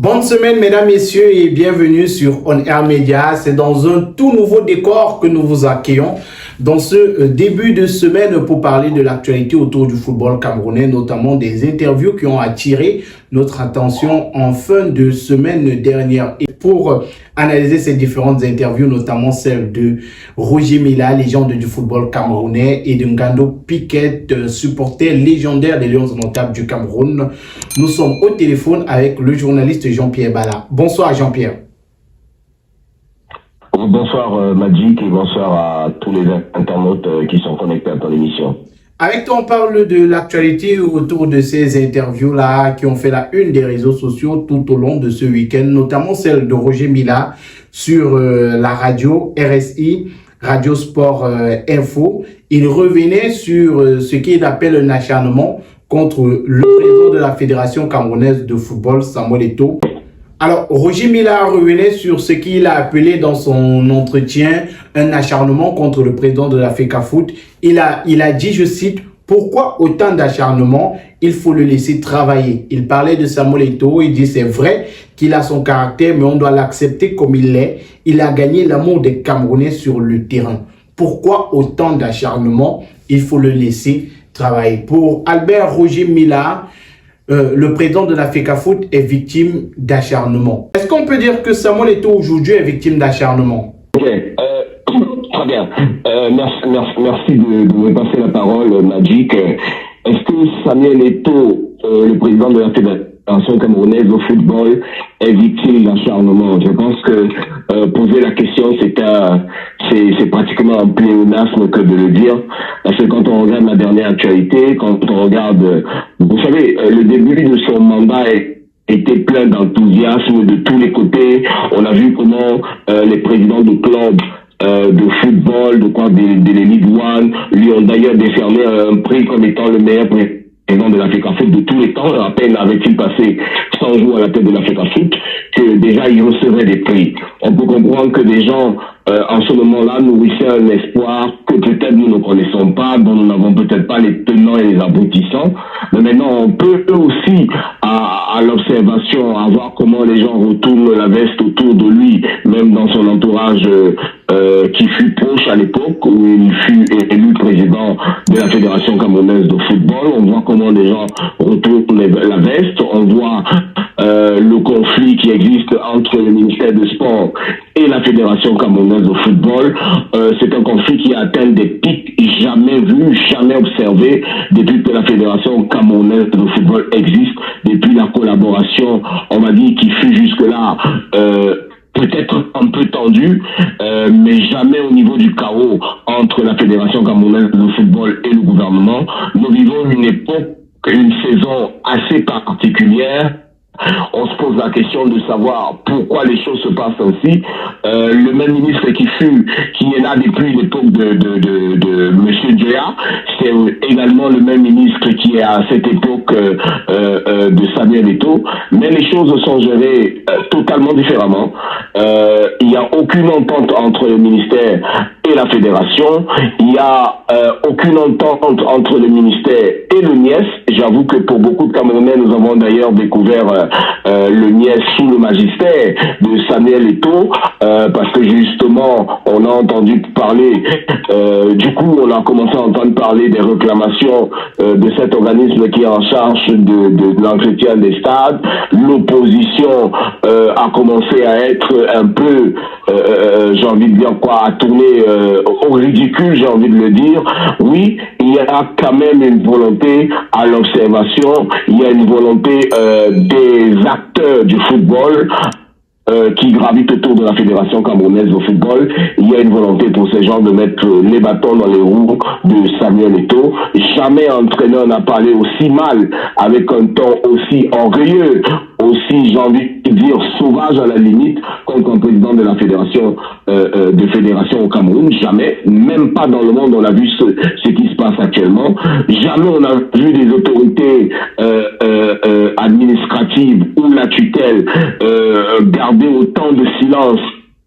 Bonne semaine, mesdames, messieurs, et bienvenue sur On Air Media. C'est dans un tout nouveau décor que nous vous accueillons dans ce début de semaine pour parler de l'actualité autour du football camerounais, notamment des interviews qui ont attiré notre attention en fin de semaine dernière. Et pour analyser ces différentes interviews, notamment celle de Roger Milla, légende du football camerounais, et de Ngando Piquet, supporter légendaire des Lions Indomptables du Cameroun, nous sommes au téléphone avec le journaliste Jean-Pierre Bala. Bonsoir Jean-Pierre. Bonsoir Magic et bonsoir à tous les internautes qui sont connectés à ton émission. Avec toi, on parle de l'actualité autour de ces interviews-là qui ont fait la une des réseaux sociaux tout au long de ce week-end, notamment celle de Roger Milla sur la radio RSI, Radio Sport Info. Il revenait sur ce qu'il appelle un acharnement contre le président de la Fédération camerounaise de football, Samuel Eto'o. Alors, Roger Milla revenait sur ce qu'il a appelé dans son entretien un acharnement contre le président de la FECAFOOT. Il a dit, je cite, « Pourquoi autant d'acharnement? Il faut le laisser travailler. » Il parlait de Samuel Eto'o, il dit, c'est vrai qu'il a son caractère, mais on doit l'accepter comme il l'est. Il a gagné l'amour des Camerounais sur le terrain. Pourquoi autant d'acharnement? Il faut le laisser travailler. Pour Albert Roger Milla, le président de la FECAFOOT est victime d'acharnement. Est-ce qu'on peut dire que Samuel Eto'o aujourd'hui est victime d'acharnement? Ok, très bien. Merci de me passer la parole, Magic. Est-ce que Samuel Eto'o, le président de la Fédération camerounaise au football, est victime d'acharnement? Je pense que poser la question, c'est pratiquement un pléonasme que de le dire. Parce que quand on regarde la dernière actualité, quand on regarde, vous savez, le début de son mandat était plein d'enthousiasme de tous les côtés. On a vu comment les présidents de clubs de football, de l'Elite One, lui ont d'ailleurs décerné un prix comme étant le meilleur président de la FECAFOOT de tous les temps. À peine avait-il passé 100 jours à la tête de la FECAFOOT que déjà il recevait des prix. On peut comprendre que des gens en ce moment-là nourrissaient un espoir que peut-être nous ne connaissons pas, dont nous n'avons peut-être pas les tenants et les aboutissants. Mais maintenant, on peut aussi, à l'observation, à voir comment les gens retournent la veste autour de lui, même dans son entourage qui fut proche à l'époque où il fut élu président de la Fédération camerounaise de football. On voit comment les gens retournent la veste. On voit le conflit qui existe entre le ministère des Sports et la Fédération camerounaise de football. C'est un conflit qui atteint des pics jamais vus, jamais observés depuis que la Fédération camerounaise de football existe, depuis la collaboration, on va dire, qui fut jusque-là peut-être un peu tendu, mais jamais au niveau du chaos entre la Fédération camerounaise de football et le gouvernement. Nous vivons une époque, une saison assez particulière. On se pose la question de savoir pourquoi les choses se passent ainsi. Le même ministre qui est là depuis l'époque de Monsieur Djoya, c'est également le même ministre qui est à cette époque de Samuel Eto'o. Mais les choses sont gérées totalement différemment. Il n'y a aucune entente entre le ministère et la fédération. Il n'y a aucune entente entre le ministère et le NIES. J'avoue que pour beaucoup de Camerounais, nous avons d'ailleurs découvert le NIES sous le magistère de Samuel Eto'o, parce que justement, on a entendu parler, du coup, on a commencé à entendre parler des réclamations de cet organisme qui est en charge de l'entretien des stades. L'opposition a commencé à être un peu, j'ai envie de dire quoi, à tourner au ridicule, j'ai envie de le dire. Oui, il y a quand même une volonté à l'observation, il y a une volonté des acteurs du football qui gravitent autour de la Fédération camerounaise de football. Il y a une volonté pour ces gens de mettre les bâtons dans les roues de Samuel Eto'o. Jamais un entraîneur n'a parlé aussi mal, avec un ton aussi orgueilleux, aussi, j'ai envie de dire, sauvage à la limite, contre un président de la fédération au Cameroun. Jamais, même pas dans le monde, on a vu ce qui se passe actuellement. Jamais on a vu des autorités administratives ou la tutelle garder autant de silence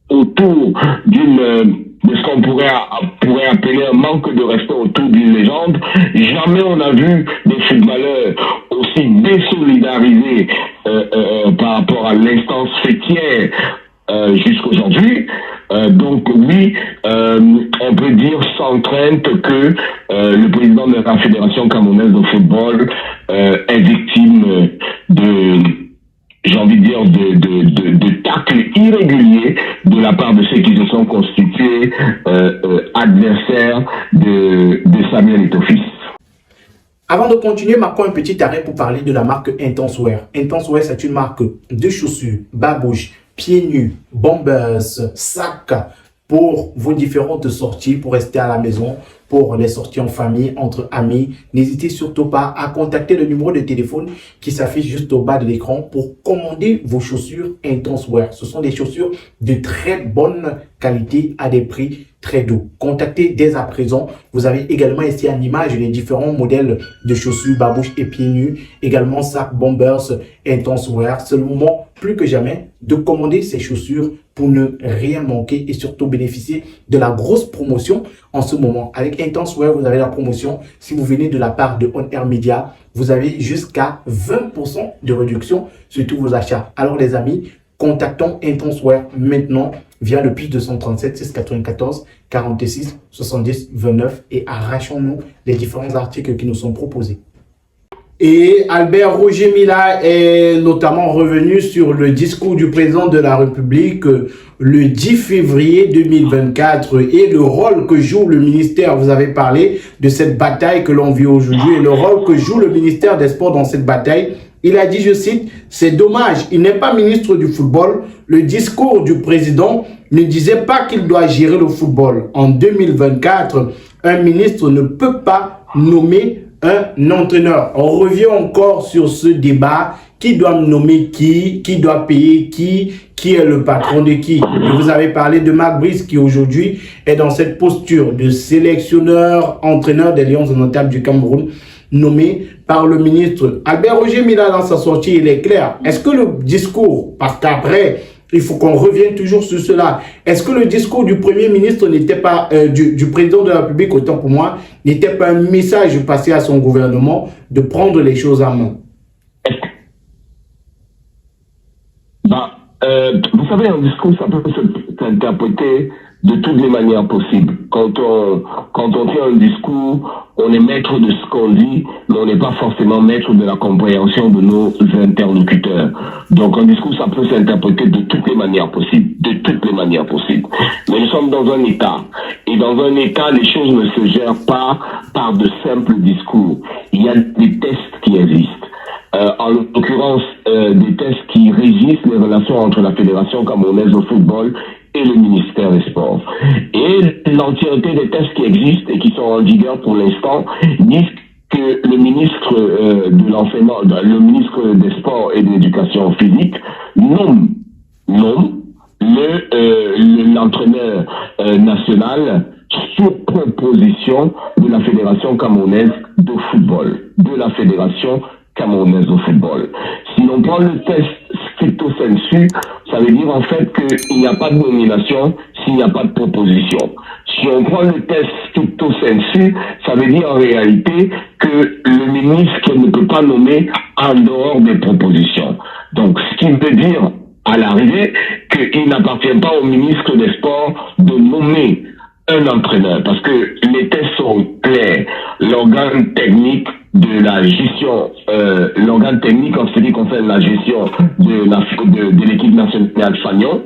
autour de ce qu'on pourrait appeler un manque de respect autour d'une légende. Jamais on a vu des footballeurs aussi aussi désolidarisé par rapport à l'instance fêtière jusqu'aujourd'hui. Donc oui, on peut dire sans crainte que le président de la Fédération camerounaise de football est victime j'ai envie de dire, de tacles irréguliers de la part de ceux qui se sont constitués adversaires de Samuel Eto'o-Fils. Avant de continuer, marquons un petit arrêt pour parler de la marque Intenswear. Intenswear, c'est une marque de chaussures, babouches, pieds nus, bombers, sacs pour vos différentes sorties, pour rester à la maison, pour les sorties en famille, entre amis. N'hésitez surtout pas à contacter le numéro de téléphone qui s'affiche juste au bas de l'écran pour commander vos chaussures Intenswear. Ce sont des chaussures de très bonne qualité à des prix très doux. Contactez dès à présent. Vous avez également ici en image les différents modèles de chaussures, babouches et pieds nus. Également sacs, bombers, Intenswear. C'est le moment plus que jamais de commander ces chaussures pour ne rien manquer et surtout bénéficier de la grosse promotion en ce moment. Avec Intenswear, vous avez la promotion. Si vous venez de la part de On Air Media, vous avez jusqu'à 20% de réduction sur tous vos achats. Alors les amis, contactons Intenswear maintenant via le plus 237 694 46 70 29 et arrachons-nous les différents articles qui nous sont proposés. Et Albert Roger Mila est notamment revenu sur le discours du président de la République le 10 février 2024 et le rôle que joue le ministère. Vous avez parlé de cette bataille que l'on vit aujourd'hui et le rôle que joue le ministère des Sports dans cette bataille. Il a dit, je cite, « C'est dommage, il n'est pas ministre du football. Le discours du président ne disait pas qu'il doit gérer le football. En 2024, un ministre ne peut pas nommer un entraîneur. » On revient encore sur ce débat. Qui doit nommer qui doit payer qui est le patron de qui? Et vous avez parlé de Marc Brice qui aujourd'hui est dans cette posture de sélectionneur, entraîneur des Lions indomptables du Cameroun, nommé par le ministre. Albert Roger Mila, dans sa sortie, il est clair. Est-ce que le discours, parce qu'après, il faut qu'on revienne toujours sur cela. Est-ce que le discours du Premier ministre n'était pas, du président de la République, autant pour moi, n'était pas un message passé à son gouvernement de prendre les choses en main? Vous savez, un discours, ça peut s'interpréter de toutes les manières possibles. Quand on fait un discours, on est maître de ce qu'on dit, mais on n'est pas forcément maître de la compréhension de nos interlocuteurs. Donc un discours, ça peut s'interpréter de toutes les manières possibles, Mais nous sommes dans un État. Et dans un État, les choses ne se gèrent pas par de simples discours. Il y a des tests qui existent. En l'occurrence, des tests qui régissent les relations entre la Fédération camerounaise de football et le ministère des Sports. Et l'entièreté des tests qui existent et qui sont en vigueur pour l'instant disent que le ministre de l'enseignement, le ministre des Sports et de l'Éducation physique nomme l'entraîneur national sur proposition de la Fédération camerounaise de football, Si l'on prend le test stricto sensu, ça veut dire en fait qu'il n'y a pas de nomination s'il n'y a pas de proposition. Si on prend le test stricto sensu, ça veut dire en réalité que le ministre ne peut pas nommer en dehors des propositions. Donc, ce qui veut dire à l'arrivée qu'il n'appartient pas au ministre des Sports de nommer un entraîneur, parce que les tests sont clairs. L'organe technique de la gestion, l'organe technique en ce qui concerne la gestion de l'équipe nationale Fagnon,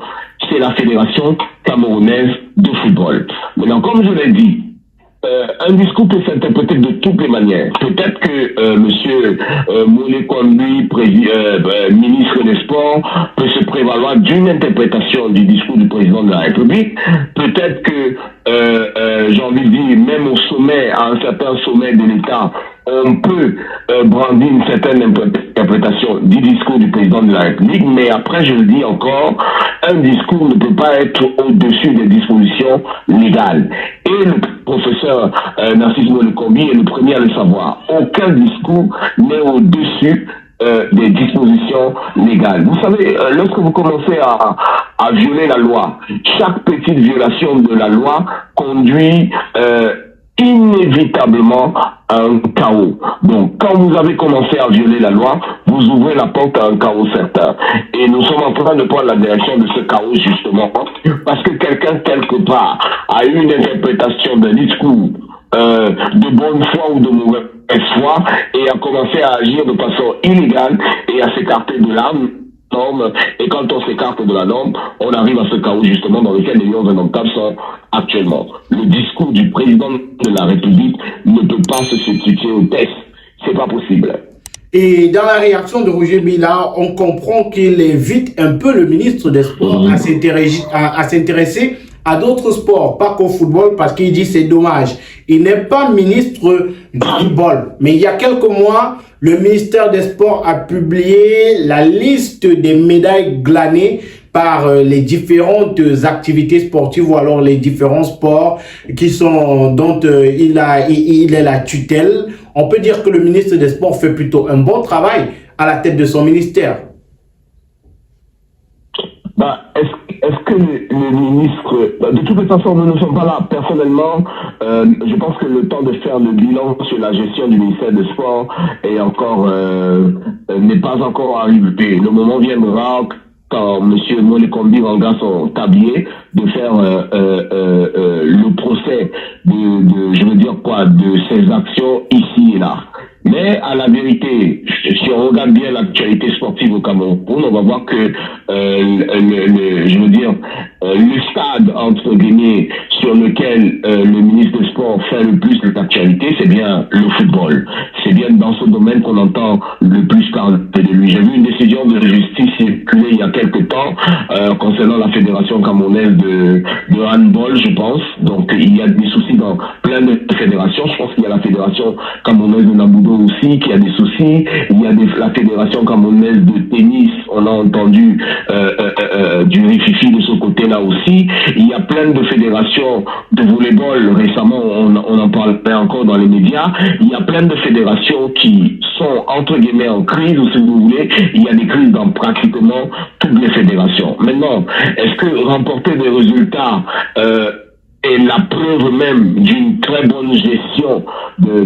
c'est la Fédération camerounaise de football. Maintenant, comme je l'ai dit, un discours peut s'interpréter de toutes les manières. Peut-être que Monsieur Moulé Kondui, ministre des Sports, peut se prévaloir d'une interprétation du discours du président de la République. Peut-être que, j'ai envie de dire, même au sommet, à un certain sommet de l'État, on peut brandir une certaine interprétation du discours du président de la République, mais après, je le dis encore, un discours ne peut pas être au-dessus des dispositions légales. Et le professeur Narcisse Molekombi est le premier à le savoir. Aucun discours n'est au-dessus des dispositions légales. Vous savez, lorsque vous commencez à violer la loi, chaque petite violation de la loi conduit inévitablement un chaos. Donc, quand vous avez commencé à violer la loi, vous ouvrez la porte à un chaos certain. Et nous sommes en train de prendre la direction de ce chaos, justement, parce que quelqu'un, quelque part, a eu une interprétation d'un discours de bonne foi ou de mauvaise foi et a commencé à agir de façon illégale et à s'écarter de la norme. Et quand on s'écarte de la norme, on arrive à ce chaos justement dans lequel les lions indomptables sont actuellement. Le discours du président de la République ne peut pas se substituer au texte. C'est pas possible. Et dans la réaction de Roger Mila, on comprend qu'il invite un peu le ministre des Sports à s'intéresser à d'autres sports, pas qu'au football, parce qu'il dit c'est dommage. Il n'est pas ministre du football. Mais il y a quelques mois, le ministère des Sports a publié la liste des médailles glanées par les différentes activités sportives ou alors les différents sports dont il est la tutelle. On peut dire que le ministre des Sports fait plutôt un bon travail à la tête de son ministère. Est-ce que le ministre... De toute façon, nous ne sommes pas là. Personnellement, je pense que le temps de faire le bilan sur la gestion du ministère des Sports n'est pas encore arrivé. Le moment viendra quand M. Molekombi rendra son tablier de faire le procès de ses actions ici et là. Mais à la vérité, si on regarde bien l'actualité sportive au Cameroun, on va voir que le stade entre guillemets sur lequel le ministre des Sports fait le plus d'actualité, c'est bien le football. C'est bien dans ce domaine qu'on entend le plus parler de lui. J'ai vu une décision de justice circuler il y a quelque temps concernant la fédération camerounaise de handball, je pense. Donc il y a des soucis dans plein de fédérations. Je pense qu'il y a la fédération camerounaise de Naboudo aussi qui a des soucis. Il y a la fédération camerounaise de tennis, on a entendu du rififi de ce côté-là aussi. Il y a plein de fédérations de volleyball, récemment on en parle encore dans les médias. Il y a plein de fédérations qui sont entre guillemets en crise, ou si vous voulez, il y a des crises dans pratiquement toutes les fédérations. Maintenant, est-ce que remporter des résultats est la preuve même d'une très bonne gestion de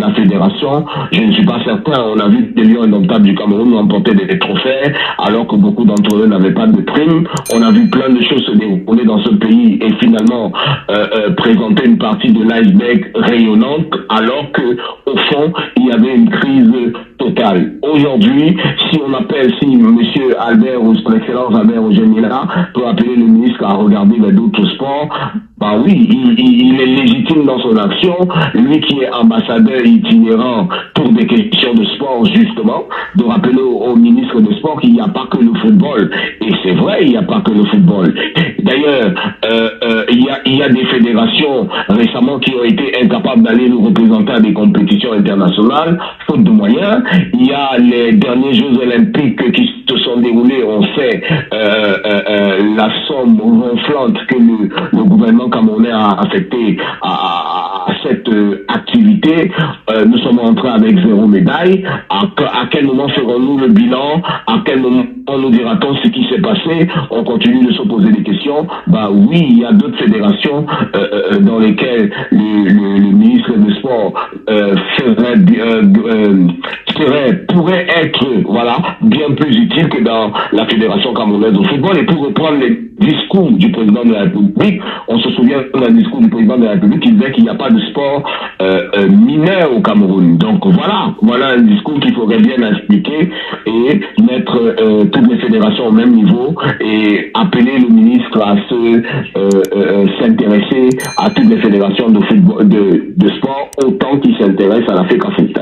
la fédération? Je ne suis pas certain. On a vu des lions indomptables du Cameroun remporter des trophées alors que beaucoup d'entre eux n'avaient pas de primes. On a vu plein de choses se dérouler dans ce pays et finalement présenter une partie de l'iceberg rayonnante alors que au fond il y avait une crise totale. Aujourd'hui, si monsieur Albert ou son excellence Albert Roger Mila peut appeler le ministre à regarder vers d'autres sports, bah oui, il est légitime dans son action, lui qui est ambassadeur itinérant pour des questions de sport justement, de rappeler au ministre des Sports qu'il n'y a pas que le football. Et c'est vrai, il n'y a pas que le football. D'ailleurs, il y a des fédérations récemment qui ont été incapables d'aller nous représenter à des compétitions internationales, faute de moyens. Il y a les derniers Jeux Olympiques qui se sont déroulés, on sait la somme ronflante que le gouvernement camerounais a affectée à cette activité. Nous sommes rentrés avec 0 médaille. À quel moment ferons-nous le bilan? À quel moment nous dira-t-on ce qui s'est passé? On continue de se poser des questions. Bah oui, il y a d'autres fédérations dans lesquelles le ministre des Sports pourrait être bien plus utile que dans la fédération camerounaise de football. Et pour reprendre les discours du président de la République, on se souvient d'un discours du président de la République qui disait qu'il n'y a pas de sport mineur au Cameroun. Donc voilà un discours qu'il faudrait bien expliquer et mettre toutes les fédérations au même niveau et appeler le ministre à s'intéresser à toutes les fédérations de football, de sport autant qu'il s'intéresse à la FECAFOOT.